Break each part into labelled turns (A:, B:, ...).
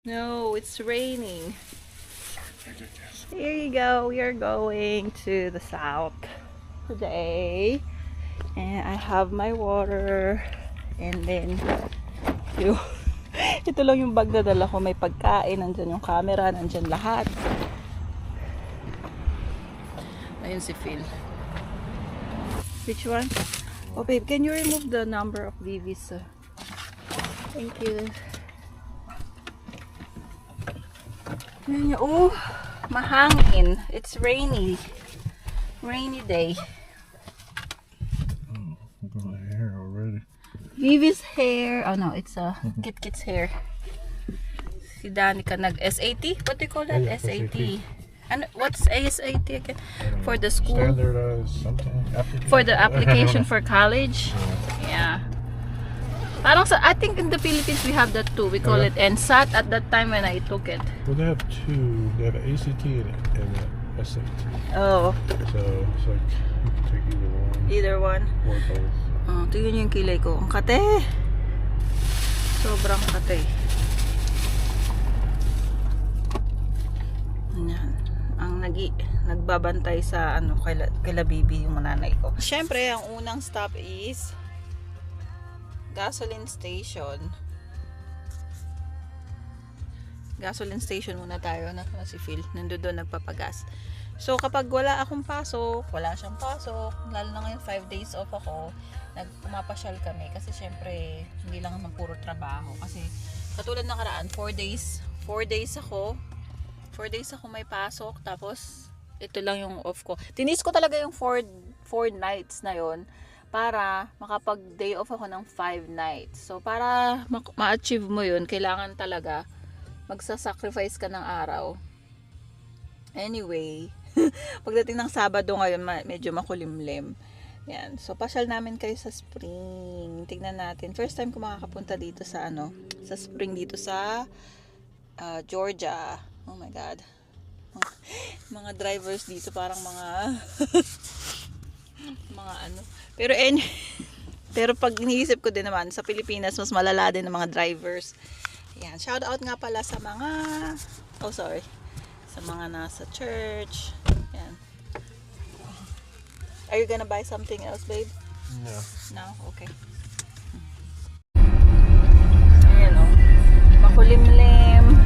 A: No, it's raining. Here you go. We are going to the south today. And I have my water. And then, yung, ito lang yung bag na dala ko. May pagkain. Nandyan yung camera. Nandyan lahat. Ayun si Phil. Which one? Oh babe, can you remove the number of Vivis? Thank you. Oh, mahangin. It's rainy. Rainy day.
B: Oh, look at my hair already.
A: Vivi's hair. Oh no, it's Kit-Kit's hair. Si Danica nag-SAT? What do you call that?
B: Yeah,
A: SAT.
B: SAT.
A: And what's SAT again? For the school?
B: Standardized something?
A: For the application for college? Yeah. Parang I think in the Philippines we have that too. We call it NSAT at that time when I took it.
B: Well, they have two. They have an ACT and an SAT.
A: Oh,
B: So it's like you can take
A: either
B: either one
A: one.
B: or both.
A: Oh, tingnan yung kilay ko. Ang kate. Sobrang kate. Ayan. Ang nagbabantay sa kaila baby yung nanay ko. Syempre, ang unang stop is gasoline station. Gasoline station muna tayo na si Phil. Nandoon nagpapagas. So kapag wala akong pasok, wala siyang pasok, lalo na ngayon 5 days off ako, pumapasyal kami kasi syempre hindi lang naman puro trabaho kasi katulad ng karaan 4 days ako may pasok, tapos ito lang yung off ko. Tinis ko talaga yung 4 nights na yon para makapag day off ako ng 5 nights. So para ma-achieve mo yun, kailangan talaga magsasacrifice ka ng araw. Anyway, pagdating ng Sabado ngayon, medyo makulimlim. Yan. So pasyal namin kayo sa spring. Tingnan natin. First time ko makakapunta dito sa sa spring dito sa Georgia. Oh my God. Mga drivers dito parang mga pero pag iniisip ko din naman sa Pilipinas mas malala din ng mga drivers. Yan, shout out nga pala sa mga sa mga nasa church. Yan. Are you gonna buy something else, babe?
B: No.
A: No? Okay. Ayan o. Makulimlim.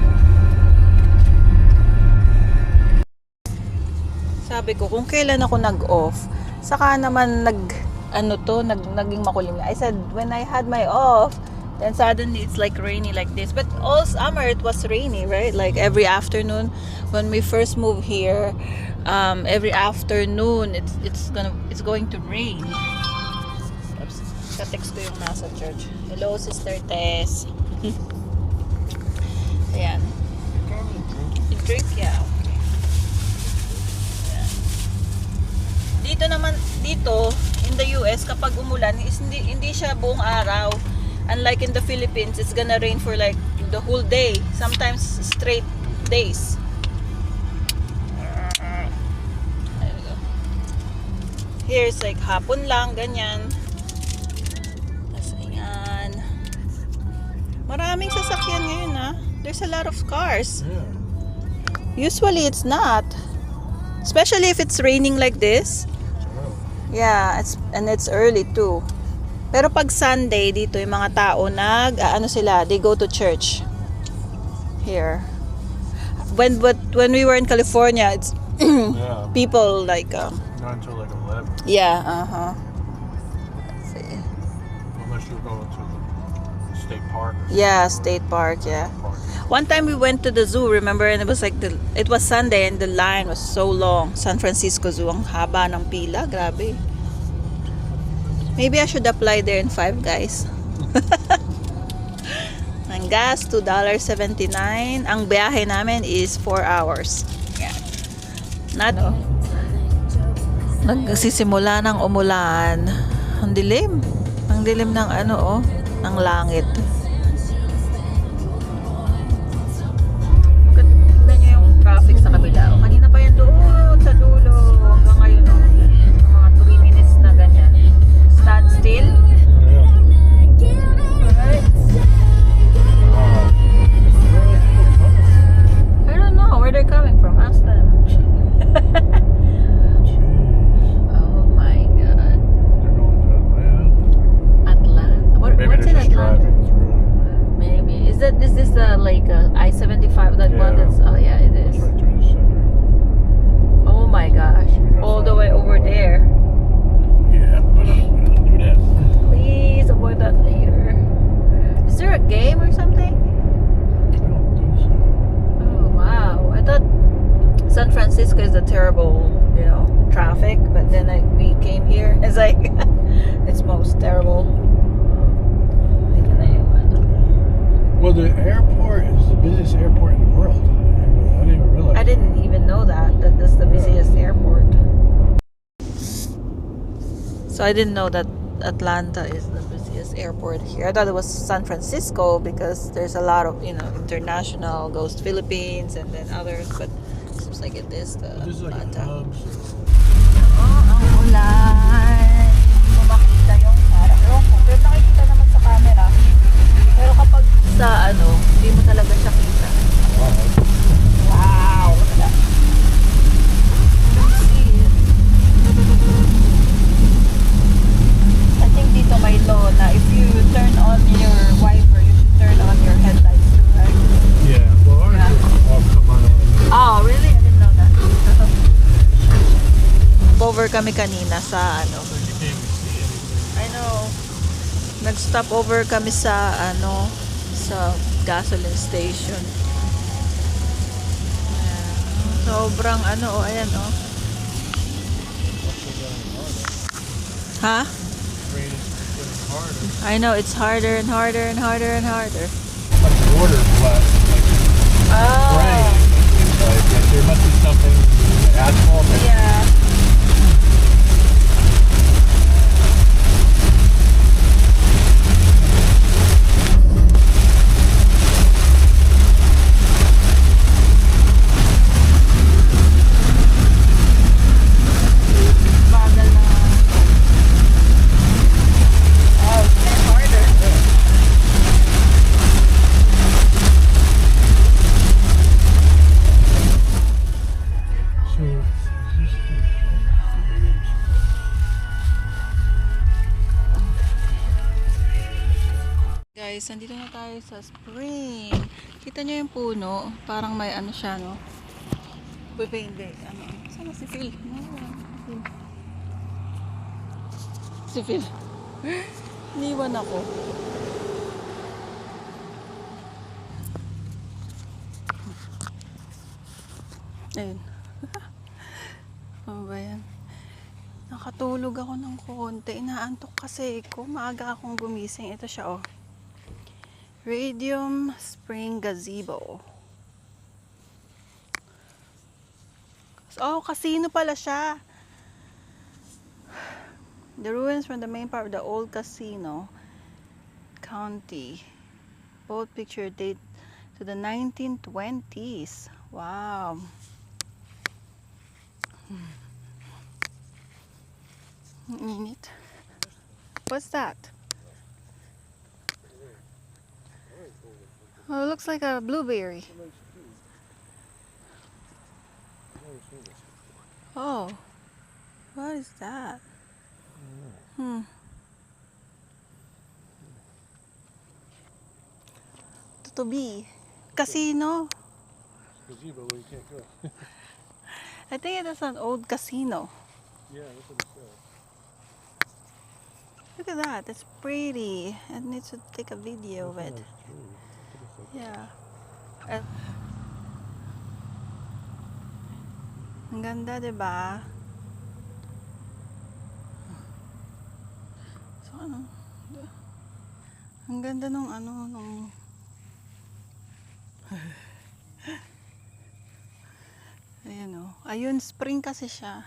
A: Sabi ko, kung kailan ako nag-off, saka naman naging makulim. I said, when I had my off, then suddenly it's like rainy like this. But all summer it was rainy, right? Like every afternoon when we first moved here, every afternoon it's going to rain. Oops. Ka-text ko yung nasa church. Hello, Sister Tess. Ayan. You drink, yeah. Dito in the US kapag umulan is hindi siya buong araw. Unlike in the Philippines, it's gonna rain for like the whole day, sometimes straight days. There we go. Here it's like hapon lang, ganyan. Tapos ayan. Maraming sasakyan ngayon There's a lot of cars.
B: Yeah.
A: Usually it's not. Especially if it's raining like this. Yeah, it's early too. Pero pag Sunday dito yung mga tao they go to church here. When we were in California, it's
B: Yeah.
A: people like
B: Not until like 11.
A: yeah, Let's see.
B: Unless you're going to the state park.
A: Yeah, state park, yeah.
B: Park.
A: One time we went to the zoo, remember, and it was Sunday and the line was so long. San Francisco Zoo, ang haba ng pila, grabe. Maybe I should apply there in Five Guys. Ang gas, $2.79. Ang biyahe namin is 4 hours. Yeah. Nagsisimula ng umulan. Ang dilim. Ang dilim ng ng langit. Tignan nyo yung traffic sa kabila. Kanina pa yan doon sa dulo. Hanggang ngayon mga 3 minutes na ganyan. Stand still.
B: Yeah.
A: Alright. like I-75, that one
B: Yeah.
A: that's, oh yeah, it is.
B: It's right through the center.
A: Oh my gosh. All the way over there.
B: Yeah, but don't do that.
A: Please avoid that later. Is there a game or something?
B: I don't think so.
A: Oh wow. I thought San Francisco is the terrible, traffic, but then we came here. It's like, it's most terrible. Hindi na yung ano.
B: Well, the airport is the busiest airport in the world. I didn't even realize.
A: I didn't even know that that's the busiest airport. So I didn't know that Atlanta is the busiest airport here. I thought it was San Francisco because there's a lot of, international, goes to Philippines and then others, but it seems like it is the
B: This is like a
A: Atlanta.
B: hub. So.
A: Oh, ang ulan. Hindi mo makita yung harap. Pero nakikita naman sa camera. Pero kapag sa hindi mo talaga siya kita.
B: Wow.
A: Wow! Look at that. Let's see. I think dito may law na if you turn on your wiper, you should turn on your headlights too, right?
B: Yeah. Well, ours
A: Yeah.
B: is all come on.
A: Oh, really? I didn't know that. Over kami kanina sa
B: So you can't even see anything.
A: I know. Nag-stop over kami sa sa gasoline station. Ayan. Sobrang ayan Ha?
B: Rain is getting harder.
A: I know, it's harder and harder and harder and harder.
B: Like the water's wet. Like
A: Oh.
B: rain. Like there must be something in the asphalt.
A: Yeah. Bagal na. Oh, it's getting harder.
B: So is this
A: Guys, nandito na tayo sa spring. Kita nyo yung puno? Parang may siya, no? Hindi. Sana si Phil? No, si Phil. Iniwan ako. Ayun. Ano ba yan? Nakatulog ako ng konti. Inaantok kasi ko. Maaga akong gumising. Ito siya, oh. Radium Spring Gazebo. Oh, casino pala siya. The ruins from the main part of the old casino county. Old picture date to the 1920s. Wow. Ang init. What's that? Oh, it looks like a blueberry. Oh, what is that? Tutubi. Casino.
B: gazebo where you can't go?
A: I think it is an old casino.
B: Yeah, that's what it says.
A: Look at that. It's pretty. I need to take a video of it. Yeah. Ang ganda, diba? So, ang ganda nung ayan o. Ayun, spring kasi siya.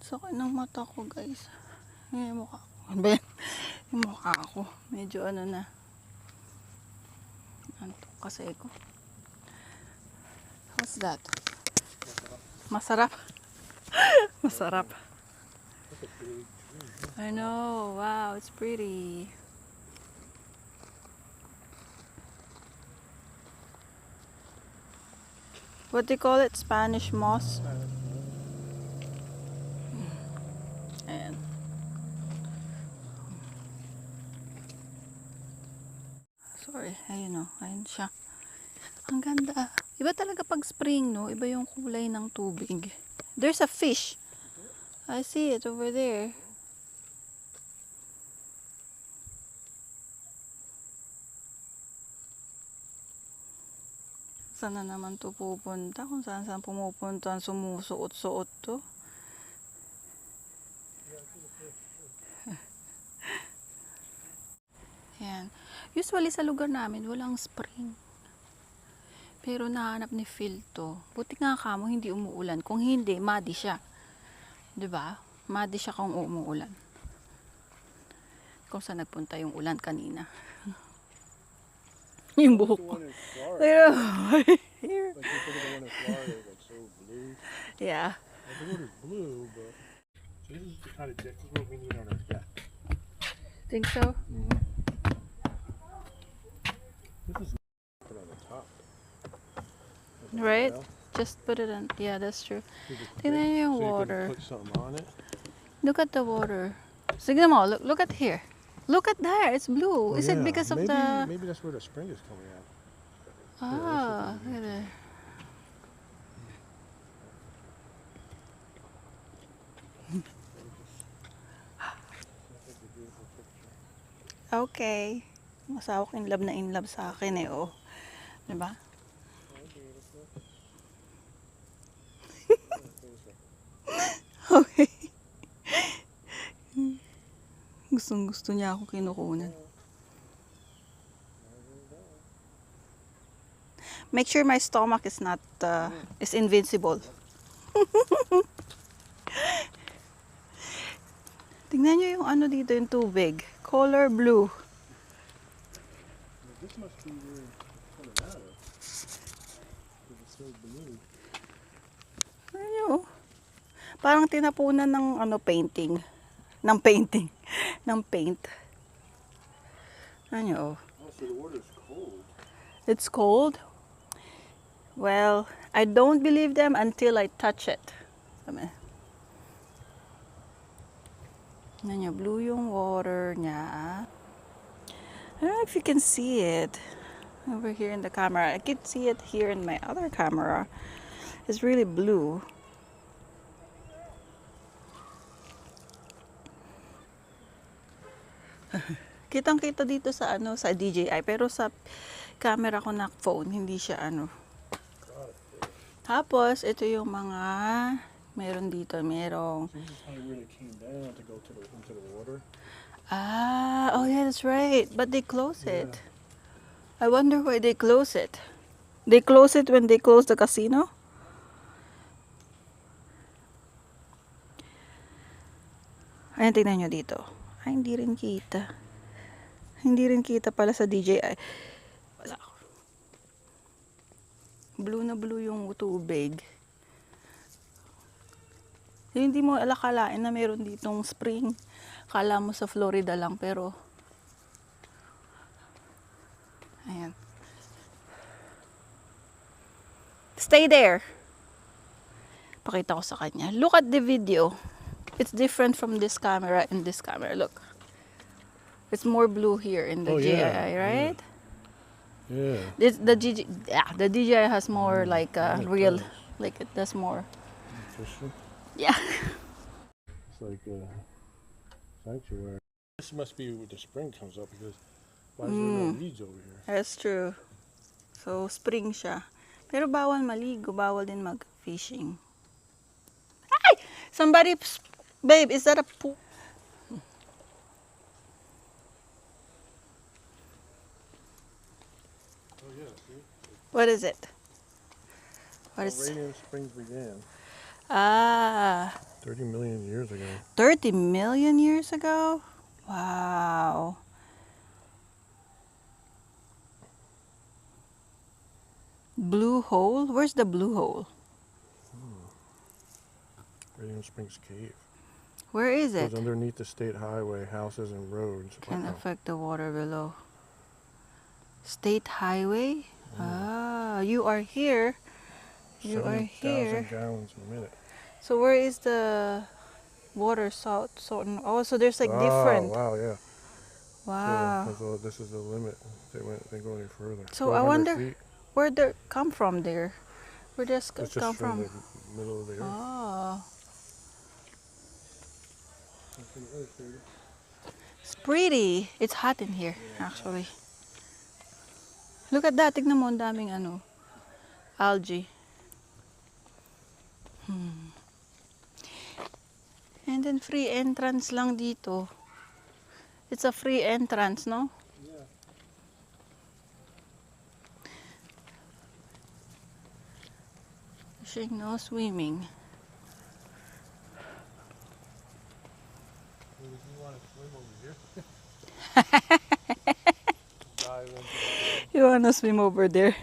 A: So, ng mata ko, guys. Yung mukha ko. Ano ba yan? Yung mukha ko. Medyo na. Antok kasi ko. What's that? Masarap. Masarap. I know. Wow, it's pretty. What do you call it? Spanish moss? Ayan. Sorry. Ayun o, ayun siya. Ang ganda. Iba talaga pag spring, no? Iba yung kulay ng tubig. There's a fish. I see it over there. Saan na naman to pupunta? Kung saan saan pumupunta, sumusuot-suot to. Yan. Usually sa lugar namin, walang spring. Pero nahanap ni Phil to. Buti nga kamo hindi umuulan. Kung hindi, madi siya. 'Di ba? Madi siya kung umuulan. Kung saan nagpunta yung ulan kanina. Yung buhok ko.
B: Here.
A: Here.
B: Like you think of the one in Florida that's so blue.
A: Yeah.
B: Like the water's blue, but so this is the kind of deck what we need on our deck.
A: Think so?
B: This is put on the top.
A: Right?
B: Well,
A: Just put it in. Yeah, that's true.
B: so you can
A: Tingnan niyo yung
B: so you can
A: water.
B: put something on it.
A: Look at the water. Sige mo, look at here. Look at there, it's blue. Is it
B: Yeah,
A: because of
B: maybe,
A: the...
B: Maybe that's where the spring is coming out.
A: Ah, look at there. Okay. Masawak in love sa akin eh, oh. Diba? Okay. Gustong gusto niya ako kinukunan. Make sure my stomach is not, is invincible. Tingnan niyo yung ano dito, yung tubig. Color blue.
B: This must be where it's coming out of. Because it's so blue.
A: Ano niyo? Parang tinapunan ng ano, painting. Ng painting. Ng paint. Ano?
B: Oh, so the water's cold.
A: It's cold? Well, I don't believe them until I touch it. Sabi. Ano niya, blue yung water niya. I don't know if you can see it over here in the camera. I can see it here in my other camera. It's really blue. Kitang-kita dito sa ano, sa DJI, pero sa camera ko na phone, hindi siya ano. Tapos ito yung mga meron dito, merong
B: So this is probably where they came down to go to into the water.
A: oh yeah, that's right. But they close it. I wonder why they close it. They close it when they close the casino? Ayan, tingnan nyo dito. Ay, hindi rin kita. Hindi rin kita pala sa DJI. Wala. Blue na blue yung tubig. Hindi mo alakalain na meron ditong spring. Kala mo sa Florida lang, pero ayan. Stay there. Pakita ko sa kanya. Look at the video. It's different from this camera and this camera. Look. It's more blue here in the
B: Oh,
A: DJI,
B: yeah.
A: right?
B: Yeah.
A: The DJI has more like
B: Yeah, it
A: real,
B: does.
A: like it does more.
B: Fishing.
A: Yeah.
B: It's like a sanctuary. This must be where the spring comes up because why is there no weeds over here?
A: That's true. So, spring siya. Pero bawal maligo, bawal din mag-fishing. Ay! Somebody, babe, is that a pool?
B: Oh yeah, see?
A: What is it? What
B: How
A: is?
B: Radiant Springs began 30 million years ago.
A: 30 million years ago? Wow. Blue hole? Where's the blue hole?
B: Radiant Springs Cave.
A: Where is it?
B: Goes underneath the state highway, houses and roads.
A: Can
B: Wow.
A: affect the water below. State highway? Ah, you are here. You are
B: 7,000
A: here.
B: gallons a minute.
A: So where is the water salt? So oh, so there's like
B: Oh,
A: different.
B: wow, yeah.
A: Wow.
B: So this is the limit. They go any further.
A: So I
B: 1,200
A: wonder
B: feet.
A: where they come from there. Where does
B: It's
A: come
B: just from
A: from?
B: the middle of the earth.
A: Oh.
B: From the earth, baby.
A: It's pretty. It's hot in here, actually. Look at that. Tignan mo, ang daming algae. And then free entrance lang dito. It's a free entrance, no?
B: Yeah.
A: Fishing, no swimming.
B: If you want to swim over here. Dive into
A: You wanna swim over there?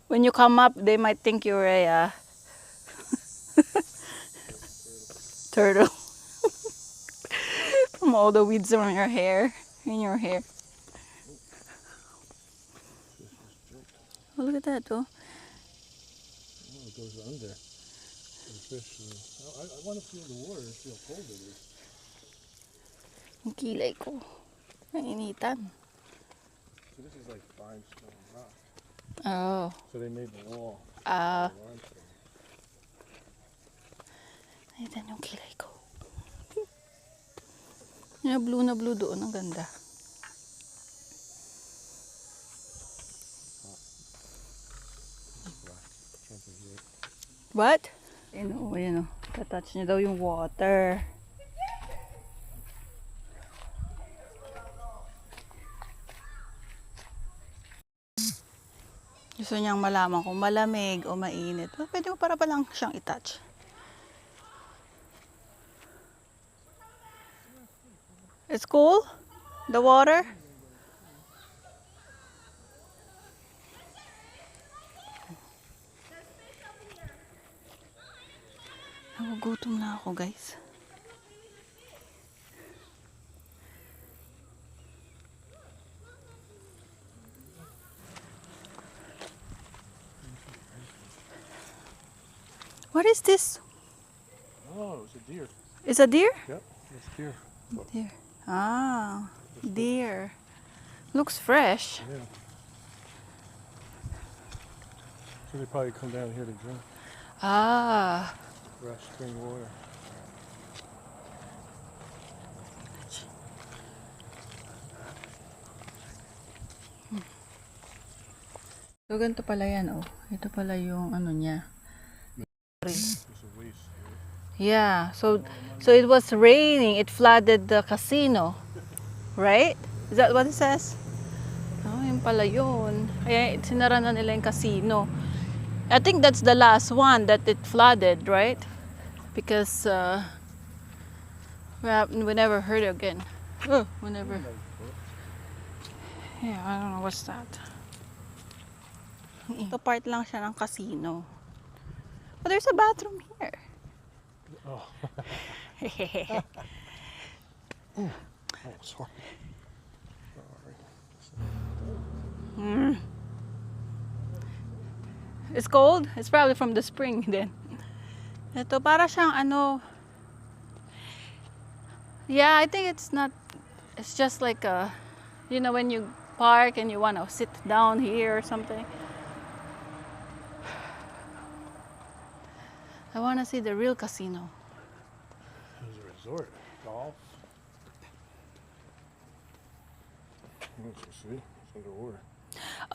A: When you come up, they might think you're a turtle. From all the weeds on your hair, in your hair. Oh, look at that, oh.
B: Oh, it goes under. The fish. I want to feel the water and feel cold it is.
A: Ang kilay ko. Nainitan.
B: So this is like limestone rock.
A: Oh.
B: So they made the wall.
A: Limestone. Nainitan yung kilay ko. Yung na blue doon. Ang ganda. What? Ayan o. Tatouch niya daw yung water. Gusto niyang malaman kung malamig o mainit. Well, pwede mo para pa lang siyang i-touch. It's cool? The water? Nagugutom na ako, guys. What is this?
B: Oh, it's a deer.
A: Is a deer?
B: Yep, it's deer.
A: Deer. Ah, deer. Looks fresh.
B: Yeah. So they probably come down here to drink
A: Ah.
B: fresh spring water.
A: So, ganito pala yan, oh. Ito pala yung niya.
B: It's a waste.
A: Yeah, so it was raining. It flooded the casino. Right? Is that what it says? Oh, yun pala yun. Kaya sinara na nila yung casino. I think that's the last one that it flooded, right? Because we never heard it again. We never. Yeah, I don't know what's that. Ito part lang siya ng casino. But there's a bathroom here.
B: Oh. Oh, sorry.
A: It's cold? It's probably from the spring then. Ito para siyang yeah, I think it's just like when you park and you want to sit down here or something. I want to see the real casino.
B: There's a resort. Golf. See? It's underwater.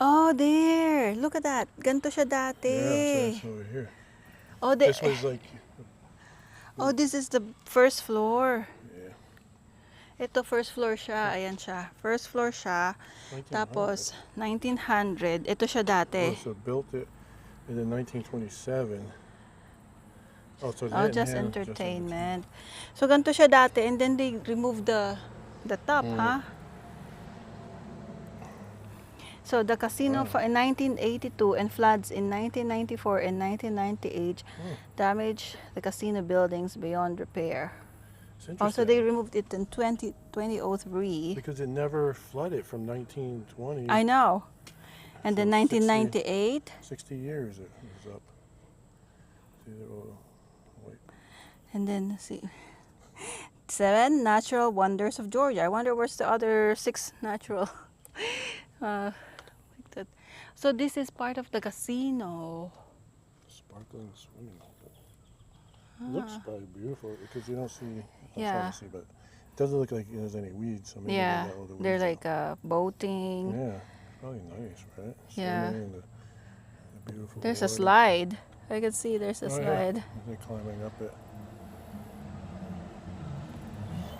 A: Oh, there. Look at that. Ganto siya dati.
B: Yeah, it's over here.
A: Oh,
B: This was like...
A: Oh, this is the first floor.
B: Yeah.
A: Ito, first floor siya. Ayan siya. First floor siya.
B: 1900.
A: Tapos, 1900. Ito siya dati.
B: Oh, so built it in 1927. Oh, so
A: Oh, just entertainment. So, ganito siya dati. And then they removed the top, huh? So, the casino in 1982 and floods in 1994 and 1998 damaged the casino buildings beyond repair.
B: It's
A: Also,
B: interesting.
A: they removed it in 2003.
B: Because it never flooded from 1920.
A: I know. And
B: So
A: then 1998.
B: 60 years it was up. See, wait.
A: And then, see, 7 natural wonders of Georgia. I wonder where's the other 6 natural. Like that. So this is part of the casino.
B: Sparkling swimming pool. Looks probably beautiful because you don't see. It's
A: Yeah.
B: hard to see, but it doesn't look like there's any weeds. So maybe
A: Yeah,
B: they let all the
A: they're
B: weeds
A: like boating.
B: out. Yeah, probably nice, right?
A: Yeah.
B: Swimming in the beautiful.
A: There's a
B: water.
A: slide. I can see there's a
B: Oh,
A: slide.
B: Yeah. They're climbing up it.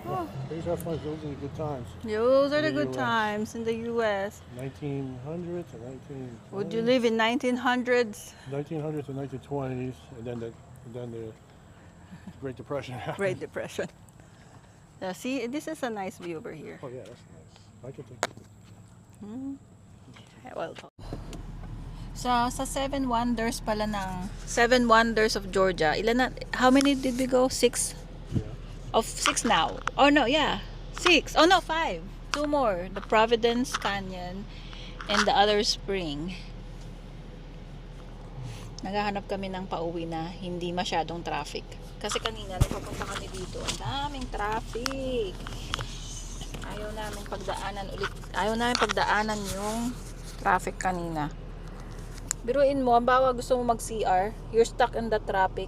A: Oh.
B: These are fun. Those are the good times.
A: Those are the
B: In the
A: good
B: US.
A: times in the U.S.
B: 1900 to 1920s.
A: Would you live in 1900s?
B: 1900 to 1920s, and then the Great Depression happened.
A: Great Depression. Now, see, this is a nice view over here.
B: Oh yeah, that's nice. I can take it.
A: Well, so sa 7 wonders pala ng 7 wonders of Georgia. Ilan na? How many did we go? 6?
B: Yeah.
A: Of 6 now. Oh no, yeah. 6. Oh no, 5. 2 more. The Providence Canyon and the other spring. Naghahanap kami ng pauwi na hindi masyadong traffic. Kasi kanina nagpapunta kami dito. Ang daming traffic. Ayaw namin pagdaanan yung traffic kanina. Biruin mo, ang bawa gusto mo mag-CR, you're stuck in the traffic.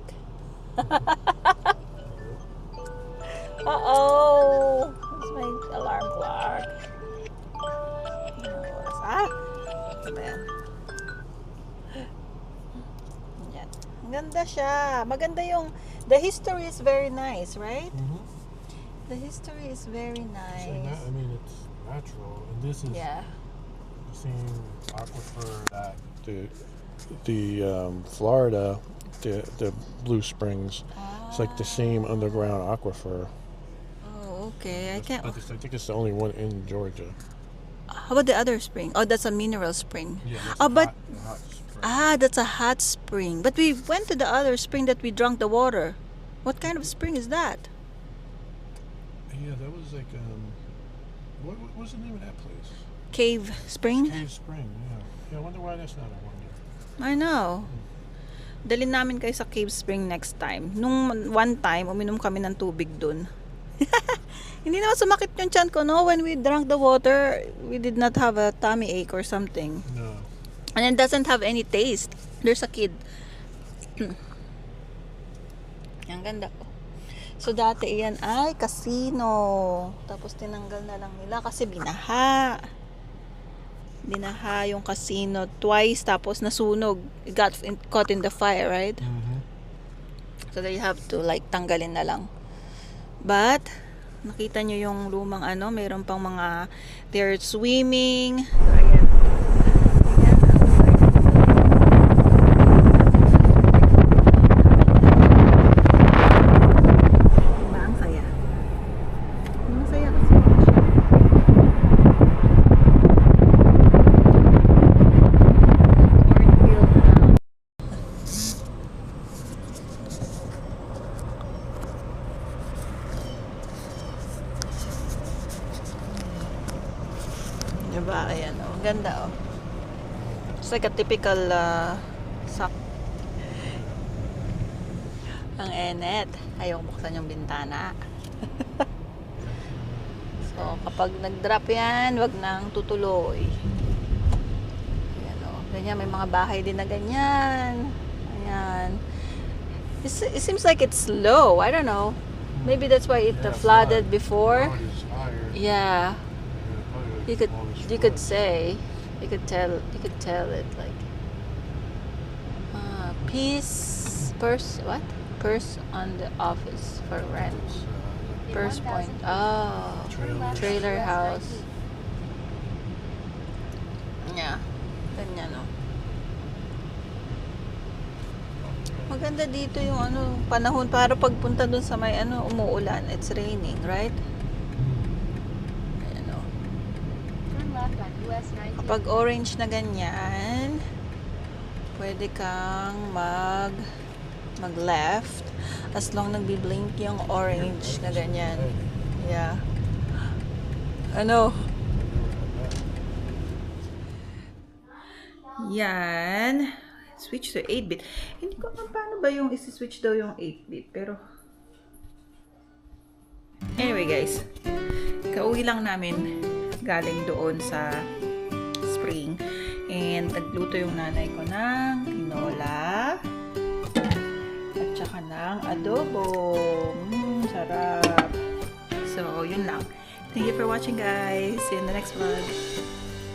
A: Uh-oh! That's my alarm clock. Ano ba yan? Yan. Ang ganda siya. Maganda yung, the history is very nice, right?
B: Mm-hmm.
A: The history is very nice.
B: I mean, it's natural, and this is
A: Yeah.
B: the same aquifer that the Florida, the Blue Springs. It's like the same underground aquifer.
A: Oh, okay. I can't.
B: I think it's the only one in Georgia.
A: How about the other spring? Oh, that's a mineral spring.
B: Yeah, that's
A: Oh, but
B: hot spring.
A: that's a hot spring. But we went to the other spring that we drank the water. What kind of spring is that?
B: Yeah, that was like what was the name of that place?
A: Cave spring?
B: Cave Spring. Yeah. I wonder why that's not a wonder.
A: I know. Dalhin namin kayo sa Cave Spring next time. Nung one time, uminom kami ng tubig dun. Hindi naman sumakit yung tiyan ko, no? When we drank the water, we did not have a tummy ache or something.
B: No.
A: And it doesn't have any taste. There's a kid. Ang ganda ko. So, dati iyan ay casino. Tapos, tinanggal na lang nila kasi binaha. Binaha yung casino twice. Tapos, nasunog. It got caught in the fire, right?
B: Mm-hmm.
A: So, they have to like tanggalin na lang. But, nakita nyo yung lumang ano, mayroon pang mga, they're swimming. So, ayan. Diba, ang saya? Ang saya kasi. Cornfield na. Diba? Ayan, oh. Ang ganda, oh. It's like a typical sak. Ang enet. Ayaw buksan yung bintana. So, kapag nag-drop yan, wag nang tutuloy. Ayan, oh. Ganyan, may mga bahay din na ganyan. Ayan. It seems like it's low. I don't know. Maybe that's why it flooded before.
B: Now it is higher.
A: Yeah.
B: Yeah,
A: You could say, you could tell it like purse on the office for rent. Purse point. Oh, trailer house. Yeah, ganyan, no. Maganda dito yung ano panahon para pagpunta dun sa may ano umuulan. It's raining, right? Ayan, oh.
C: Turn left on US 19.
A: Kapag orange na ganyan, pwede kang mag-left as long nagbi-blink yung orange na ganyan. Yeah. Ano? Yan. Switch to 8-bit. Hindi ko alam paano ba yung isi-switch daw yung 8-bit. Pero Anyway guys, kauwi lang namin galing doon sa spring. And nagluto yung nanay ko ng tinola at saka ng adobo. Sarap. So, yun lang. Thank you for watching guys. See you in the next vlog.